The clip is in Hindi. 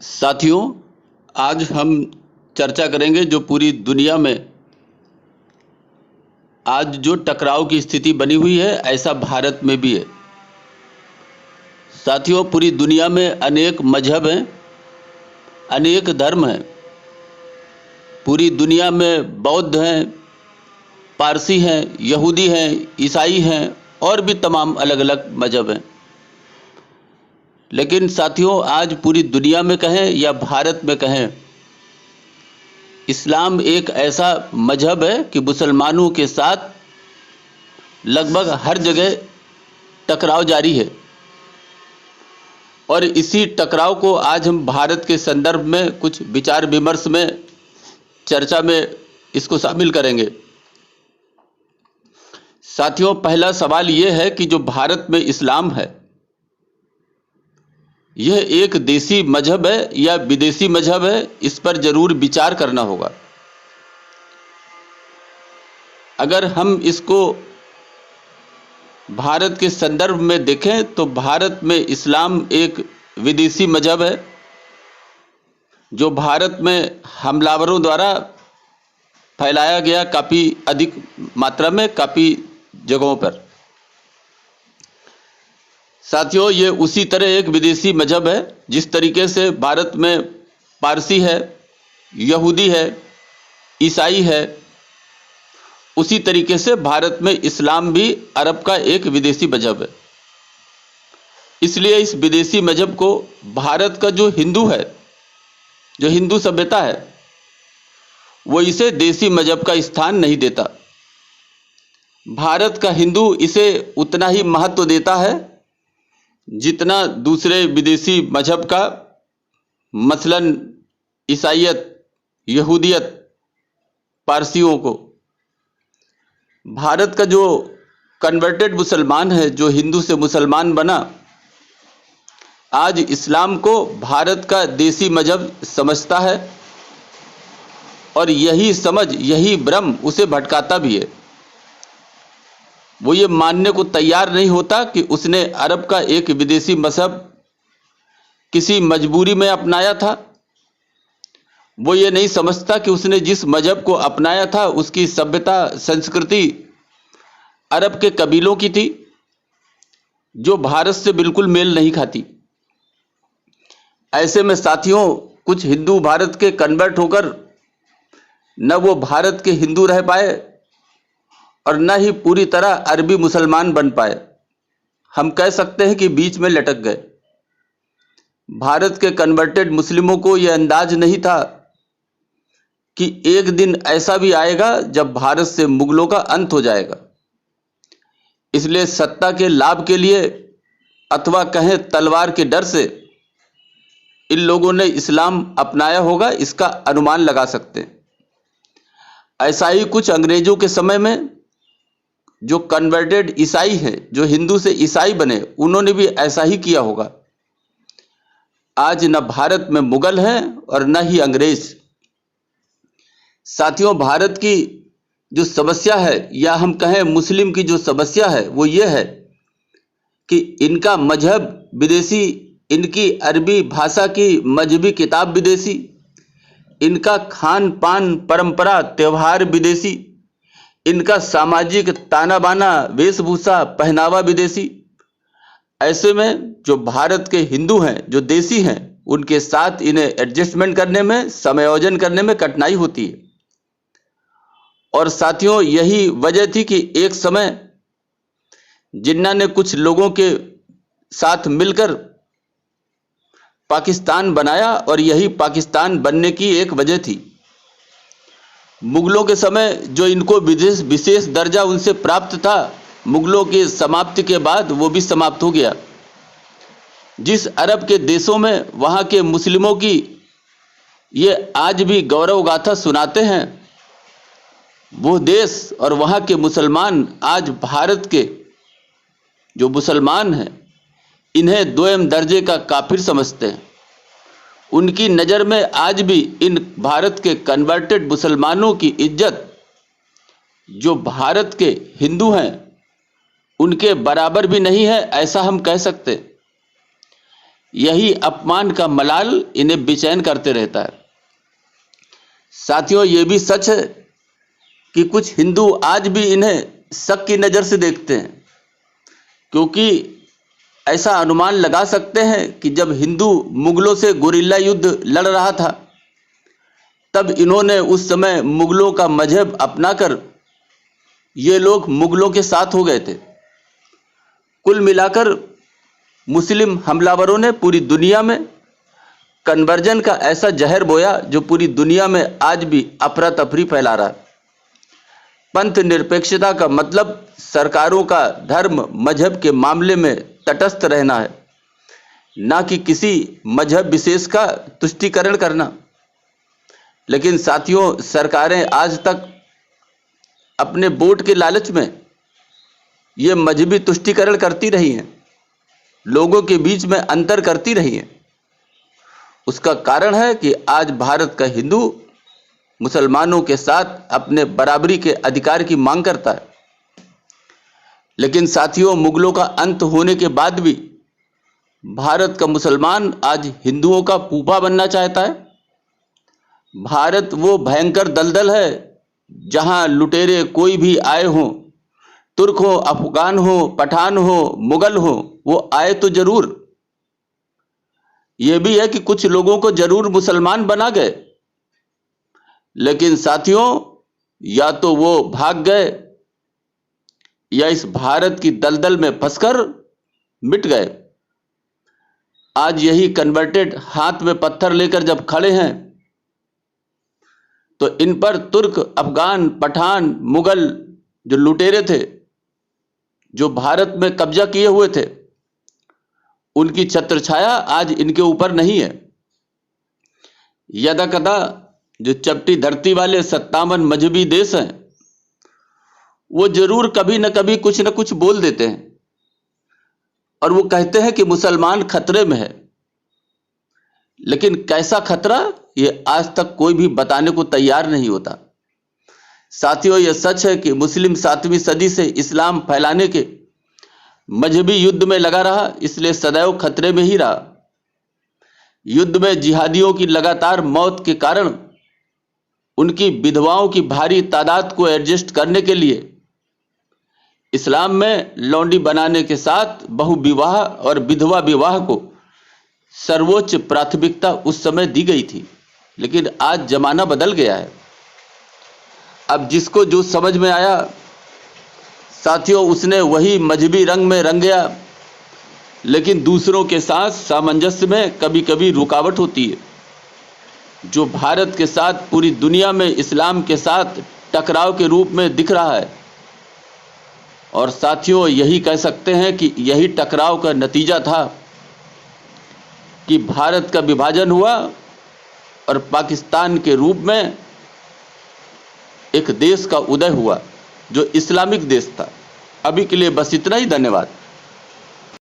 साथियों, आज हम चर्चा करेंगे जो पूरी दुनिया में आज जो टकराव की स्थिति बनी हुई है, ऐसा भारत में भी है। साथियों, पूरी दुनिया में अनेक मजहब हैं, अनेक धर्म हैं। पूरी दुनिया में बौद्ध हैं, पारसी हैं, यहूदी हैं, ईसाई हैं और भी तमाम अलग अलग मजहब हैं। लेकिन साथियों, आज पूरी दुनिया में कहें या भारत में कहें, इस्लाम एक ऐसा मजहब है कि मुसलमानों के साथ लगभग हर जगह टकराव जारी है। और इसी टकराव को आज हम भारत के संदर्भ में कुछ विचार विमर्श में चर्चा में इसको शामिल करेंगे। साथियों, पहला सवाल यह है कि जो भारत में इस्लाम है, यह एक देसी मजहब है या विदेशी मजहब है, इस पर जरूर विचार करना होगा। अगर हम इसको भारत के संदर्भ में देखें तो भारत में इस्लाम एक विदेशी मजहब है जो भारत में हमलावरों द्वारा फैलाया गया काफ़ी अधिक मात्रा में, काफ़ी जगहों पर। साथियों, ये उसी तरह एक विदेशी मजहब है जिस तरीके से भारत में पारसी है, यहूदी है, ईसाई है, उसी तरीके से भारत में इस्लाम भी अरब का एक विदेशी मजहब है। इसलिए इस विदेशी मजहब को भारत का जो हिंदू है, जो हिंदू सभ्यता है, वो इसे देसी मजहब का स्थान नहीं देता। भारत का हिंदू इसे उतना ही महत्व देता है जितना दूसरे विदेशी मजहब का, मसलन ईसाइयत, यहूदियत, पारसियों को। भारत का जो कन्वर्टेड मुसलमान है, जो हिंदू से मुसलमान बना, आज इस्लाम को भारत का देसी मजहब समझता है और यही समझ, यही भ्रम उसे भटकाता भी है। वो ये मानने को तैयार नहीं होता कि उसने अरब का एक विदेशी मजहब किसी मजबूरी में अपनाया था। वो ये नहीं समझता कि उसने जिस मजहब को अपनाया था उसकी सभ्यता, संस्कृति अरब के कबीलों की थी, जो भारत से बिल्कुल मेल नहीं खाती। ऐसे में साथियों, कुछ हिंदू भारत के कन्वर्ट होकर न वो भारत के हिंदू रह पाए और न ही पूरी तरह अरबी मुसलमान बन पाए। हम कह सकते हैं कि बीच में लटक गए। भारत के कन्वर्टेड मुस्लिमों को यह अंदाज नहीं था कि एक दिन ऐसा भी आएगा जब भारत से मुगलों का अंत हो जाएगा। इसलिए सत्ता के लाभ के लिए अथवा कहें तलवार के डर से इन लोगों ने इस्लाम अपनाया होगा, इसका अनुमान लगा सकते हैं। ऐसा ही कुछ अंग्रेजों के समय में जो कन्वर्टेड ईसाई हैं, जो हिंदू से ईसाई बने, उन्होंने भी ऐसा ही किया होगा। आज न भारत में मुगल हैं और न ही अंग्रेज। साथियों, भारत की जो समस्या है, या हम कहें मुस्लिम की जो समस्या है, वो ये है कि इनका मजहब विदेशी, इनकी अरबी भाषा की मजहबी किताब विदेशी, इनका खान पान, परंपरा, त्यौहार विदेशी, इनका सामाजिक ताना बाना, वेशभूषा, पहनावा विदेशी। ऐसे में जो भारत के हिंदू हैं, जो देसी हैं, उनके साथ इन्हें एडजस्टमेंट करने में, समायोजन करने में कठिनाई होती है। और साथियों, यही वजह थी कि एक समय जिन्ना ने कुछ लोगों के साथ मिलकर पाकिस्तान बनाया और यही पाकिस्तान बनने की एक वजह थी। मुगलों के समय जो इनको विशेष दर्जा उनसे प्राप्त था, मुगलों की समाप्ति के बाद वो भी समाप्त हो गया। जिस अरब के देशों में वहाँ के मुस्लिमों की ये आज भी गौरव गाथा सुनाते हैं, वो देश और वहाँ के मुसलमान आज भारत के जो मुसलमान हैं, इन्हें दोयम दर्जे का काफिर समझते हैं। उनकी नज़र में आज भी इन भारत के कन्वर्टेड मुसलमानों की इज्जत जो भारत के हिंदू हैं उनके बराबर भी नहीं है, ऐसा हम कह सकते। यही अपमान का मलाल इन्हें बेचैन करते रहता है। साथियों, ये भी सच है कि कुछ हिंदू आज भी इन्हें शक की नज़र से देखते हैं, क्योंकि ऐसा अनुमान लगा सकते हैं कि जब हिंदू मुगलों से गुरिल्ला युद्ध लड़ रहा था, तब इन्होंने उस समय मुगलों का मजहब अपनाकर ये लोग मुगलों के साथ हो गए थे। कुल मिलाकर मुस्लिम हमलावरों ने पूरी दुनिया में कन्वर्जन का ऐसा जहर बोया जो पूरी दुनिया में आज भी अफरा तफरी फैला रहा है। पंथ निरपेक्षता का मतलब सरकारों का धर्म मजहब के मामले में तटस्थ रहना है, ना कि किसी मजहब विशेष का तुष्टीकरण करना। लेकिन साथियों, सरकारें आज तक अपने वोट के लालच में ये मजहबी तुष्टीकरण करती रही हैं, लोगों के बीच में अंतर करती रही हैं। उसका कारण है कि आज भारत का हिंदू मुसलमानों के साथ अपने बराबरी के अधिकार की मांग करता है। लेकिन साथियों, मुगलों का अंत होने के बाद भी भारत का मुसलमान आज हिंदुओं का पूपा बनना चाहता है। भारत वो भयंकर दलदल है जहां लुटेरे कोई भी आए हों, तुर्क हो, अफगान हो, पठान हो, मुगल हो, वो आए तो जरूर। ये भी है कि कुछ लोगों को जरूर मुसलमान बना गए, लेकिन साथियों, या तो वो भाग गए या इस भारत की दलदल में फंसकर मिट गए। आज यही कन्वर्टेड हाथ में पत्थर लेकर जब खड़े हैं, तो इन पर तुर्क, अफगान, पठान, मुगल जो लुटेरे थे, जो भारत में कब्जा किए हुए थे, उनकी छत्रछाया आज इनके ऊपर नहीं है। यदा कदा जो चपटी धरती वाले 57 मजहबी देश हैं, वो जरूर कभी न कभी कुछ न कुछ बोल देते हैं और वो कहते हैं कि मुसलमान खतरे में है। लेकिन कैसा खतरा, ये आज तक कोई भी बताने को तैयार नहीं होता। साथियों, यह सच है कि मुस्लिम 7वीं सदी से इस्लाम फैलाने के मजहबी युद्ध में लगा रहा, इसलिए सदैव खतरे में ही रहा। युद्ध में जिहादियों की लगातार मौत के कारण उनकी विधवाओं की भारी तादाद को एडजस्ट करने के लिए इस्लाम में लौंडी बनाने के साथ बहुविवाह और विधवा विवाह को सर्वोच्च प्राथमिकता उस समय दी गई थी। लेकिन आज जमाना बदल गया है। अब जिसको जो समझ में आया, साथियों, उसने वही मजहबी रंग में रंग गया। लेकिन दूसरों के साथ सामंजस्य में कभी कभी रुकावट होती है, जो भारत के साथ पूरी दुनिया में इस्लाम के साथ टकराव के रूप में दिख रहा है। और साथियों, यही कह सकते हैं कि यही टकराव का नतीजा था कि भारत का विभाजन हुआ और पाकिस्तान के रूप में एक देश का उदय हुआ जो इस्लामिक देश था। अभी के लिए बस इतना ही। धन्यवाद।